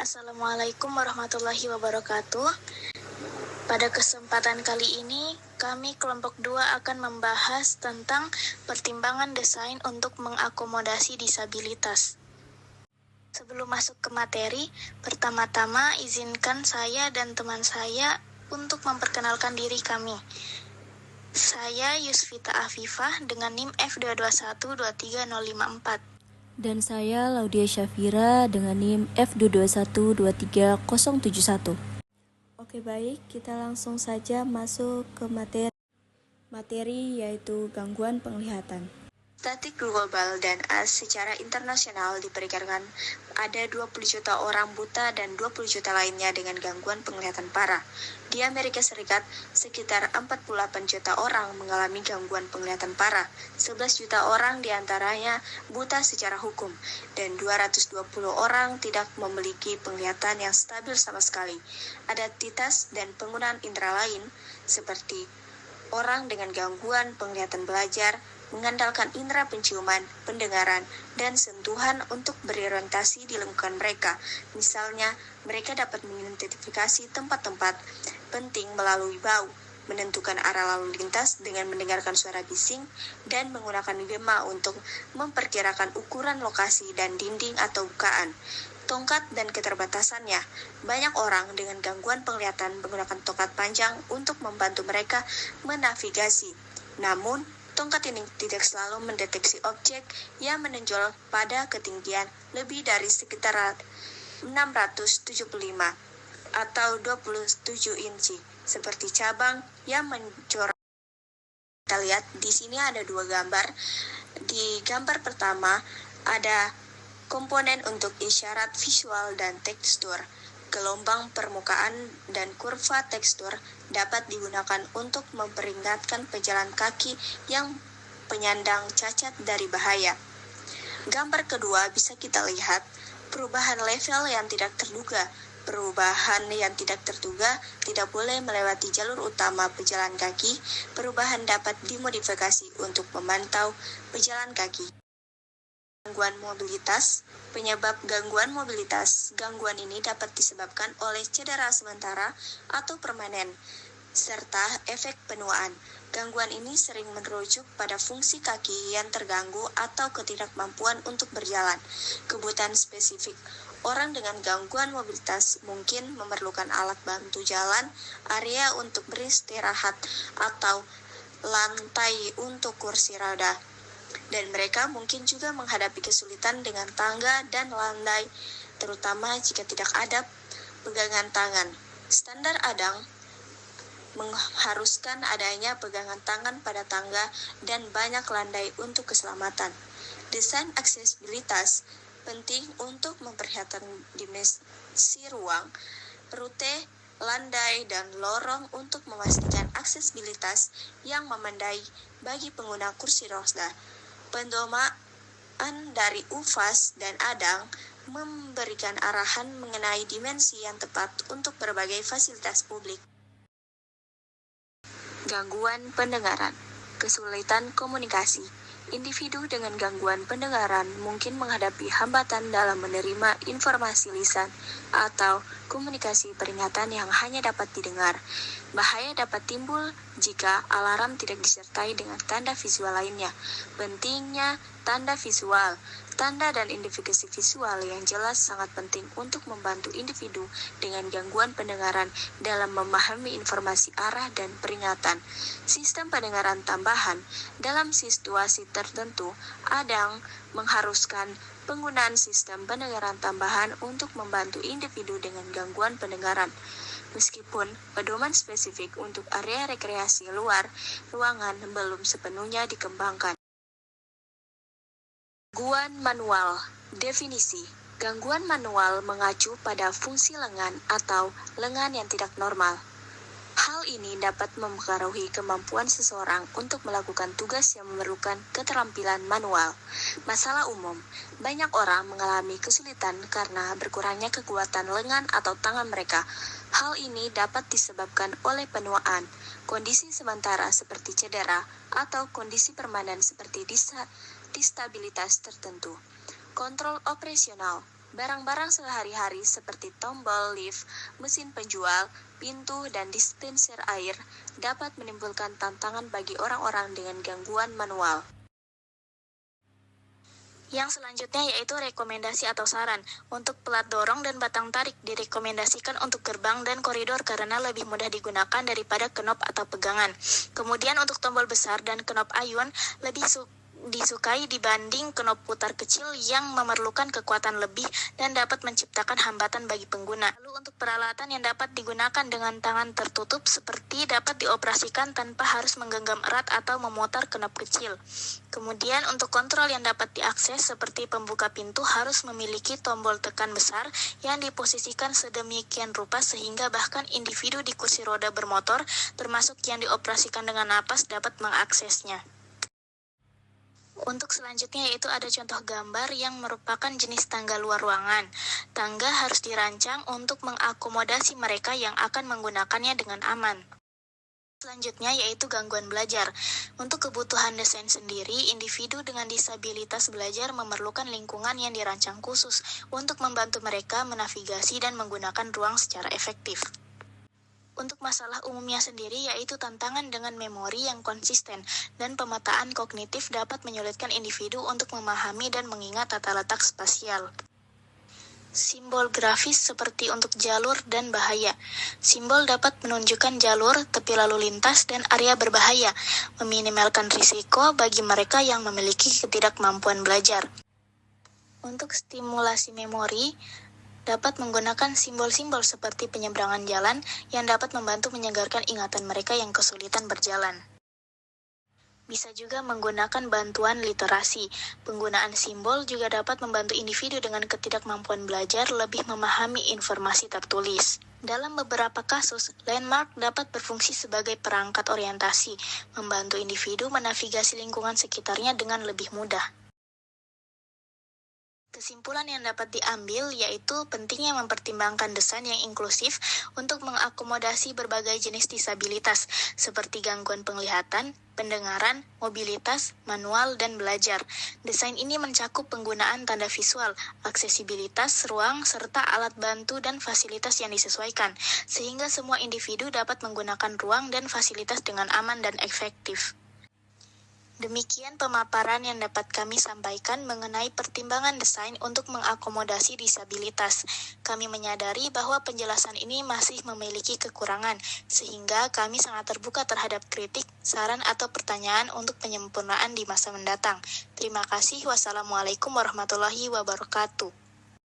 Assalamualaikum warahmatullahi wabarakatuh. Pada kesempatan kali ini, kami kelompok 2 akan membahas tentang pertimbangan desain untuk mengakomodasi disabilitas. Sebelum masuk ke materi, pertama-tama izinkan saya dan teman saya untuk memperkenalkan diri kami. Saya Yusvita Afifah dengan NIM F22123054. Dan saya Laudia Syafira dengan NIM F22123071. Oke, baik, kita langsung saja masuk ke materi yaitu gangguan penglihatan. Statistik global dan secara internasional diperkirakan ada 20 juta orang buta dan 20 juta lainnya dengan gangguan penglihatan parah. Di Amerika Serikat, sekitar 48 juta orang mengalami gangguan penglihatan parah. 11 juta orang diantaranya buta secara hukum, dan 220 orang tidak memiliki penglihatan yang stabil sama sekali. Adaptivitas dan penggunaan indera lain, seperti orang dengan gangguan penglihatan belajar, mengandalkan indera penciuman, pendengaran, dan sentuhan untuk berorientasi di lingkungan mereka. Misalnya, mereka dapat mengidentifikasi tempat-tempat penting melalui bau, menentukan arah lalu lintas dengan mendengarkan suara bising, dan menggunakan bema untuk memperkirakan ukuran lokasi dan dinding atau bukaan. Tongkat dan keterbatasannya. Banyak orang dengan gangguan penglihatan menggunakan tongkat panjang untuk membantu mereka menavigasi. Namun, tongkat ini tidak selalu mendeteksi objek yang menonjol pada ketinggian lebih dari sekitar 675 atau 27 inci, seperti cabang yang mencorong. Kita lihat di sini ada dua gambar. Di gambar pertama ada komponen untuk isyarat visual dan tekstur. Gelombang permukaan dan kurva tekstur dapat digunakan untuk memperingatkan pejalan kaki yang penyandang cacat dari bahaya. Gambar kedua bisa kita lihat perubahan level yang tidak terduga. Perubahan yang tidak terduga tidak boleh melewati jalur utama pejalan kaki. Perubahan dapat dimodifikasi untuk memantau pejalan kaki. Gangguan mobilitas. Penyebab gangguan mobilitas. Gangguan ini dapat disebabkan oleh cedera sementara atau permanen, serta efek penuaan. Gangguan ini sering merujuk pada fungsi kaki yang terganggu atau ketidakmampuan untuk berjalan. Kebutuhan spesifik. Orang dengan gangguan mobilitas mungkin memerlukan alat bantu jalan, area untuk beristirahat, atau lantai untuk kursi roda. Dan mereka mungkin juga menghadapi kesulitan dengan tangga dan landai, terutama jika tidak ada pegangan tangan. Standar ADANG mengharuskan adanya pegangan tangan pada tangga dan banyak landai untuk keselamatan. Desain aksesibilitas penting untuk memperhatikan dimensi ruang, rute, landai, dan lorong untuk memastikan aksesibilitas yang memadai bagi pengguna kursi roda. Pendomaan dari UFAS dan ADANG memberikan arahan mengenai dimensi yang tepat untuk berbagai fasilitas publik. Gangguan pendengaran. Kesulitan komunikasi. Individu dengan gangguan pendengaran mungkin menghadapi hambatan dalam menerima informasi lisan atau komunikasi peringatan yang hanya dapat didengar. Bahaya dapat timbul jika alarm tidak disertai dengan tanda visual lainnya. Pentingnya tanda visual. Tanda dan identifikasi visual yang jelas sangat penting untuk membantu individu dengan gangguan pendengaran dalam memahami informasi arah dan peringatan. Sistem pendengaran tambahan. Dalam situasi tertentu, ADANG mengharuskan penggunaan sistem pendengaran tambahan untuk membantu individu dengan gangguan pendengaran. Meskipun pedoman spesifik untuk area rekreasi luar ruangan belum sepenuhnya dikembangkan. Gangguan manual. Definisi. Gangguan manual mengacu pada fungsi lengan atau lengan yang tidak normal. Hal ini dapat mempengaruhi kemampuan seseorang untuk melakukan tugas yang memerlukan keterampilan manual. Masalah umum. Banyak orang mengalami kesulitan karena berkurangnya kekuatan lengan atau tangan mereka. Hal ini dapat disebabkan oleh penuaan, kondisi sementara seperti cedera, atau kondisi permanen seperti disabilitas tertentu. Kontrol operasional. Barang-barang sehari-hari seperti tombol lift, mesin penjual, pintu, dan dispenser air dapat menimbulkan tantangan bagi orang-orang dengan gangguan manual. Yang selanjutnya yaitu rekomendasi atau saran. Untuk pelat dorong dan batang tarik direkomendasikan untuk gerbang dan koridor karena lebih mudah digunakan daripada knop atau pegangan. Kemudian untuk tombol besar dan knop ayun lebih disukai dibanding knop putar kecil yang memerlukan kekuatan lebih dan dapat menciptakan hambatan bagi pengguna. Lalu untuk peralatan yang dapat digunakan dengan tangan tertutup seperti dapat dioperasikan tanpa harus menggenggam erat atau memutar knop kecil. Kemudian untuk kontrol yang dapat diakses seperti pembuka pintu harus memiliki tombol tekan besar yang diposisikan sedemikian rupa sehingga bahkan individu di kursi roda bermotor termasuk yang dioperasikan dengan napas dapat mengaksesnya. Untuk selanjutnya yaitu ada contoh gambar yang merupakan jenis tangga luar ruangan. Tangga harus dirancang untuk mengakomodasi mereka yang akan menggunakannya dengan aman. Selanjutnya yaitu gangguan belajar. Untuk kebutuhan desain sendiri, individu dengan disabilitas belajar memerlukan lingkungan yang dirancang khusus untuk membantu mereka menavigasi dan menggunakan ruang secara efektif. Untuk masalah umumnya sendiri yaitu tantangan dengan memori yang konsisten dan pemetaan kognitif dapat menyulitkan individu untuk memahami dan mengingat tata letak spasial. Simbol grafis seperti untuk jalur dan bahaya. Simbol dapat menunjukkan jalur, tepi lalu lintas, dan area berbahaya, meminimalkan risiko bagi mereka yang memiliki ketidakmampuan belajar. Untuk stimulasi memori, dapat menggunakan simbol-simbol seperti penyeberangan jalan yang dapat membantu menyegarkan ingatan mereka yang kesulitan berjalan. Bisa juga menggunakan bantuan literasi. Penggunaan simbol juga dapat membantu individu dengan ketidakmampuan belajar lebih memahami informasi tertulis. Dalam beberapa kasus, landmark dapat berfungsi sebagai perangkat orientasi, membantu individu menavigasi lingkungan sekitarnya dengan lebih mudah. Kesimpulan yang dapat diambil yaitu pentingnya mempertimbangkan desain yang inklusif untuk mengakomodasi berbagai jenis disabilitas seperti gangguan penglihatan, pendengaran, mobilitas, manual, dan belajar. Desain ini mencakup penggunaan tanda visual, aksesibilitas ruang, serta alat bantu dan fasilitas yang disesuaikan, sehingga semua individu dapat menggunakan ruang dan fasilitas dengan aman dan efektif. Demikian pemaparan yang dapat kami sampaikan mengenai pertimbangan desain untuk mengakomodasi disabilitas. Kami menyadari bahwa penjelasan ini masih memiliki kekurangan, sehingga kami sangat terbuka terhadap kritik, saran, atau pertanyaan untuk penyempurnaan di masa mendatang. Terima kasih. Wassalamualaikum warahmatullahi wabarakatuh.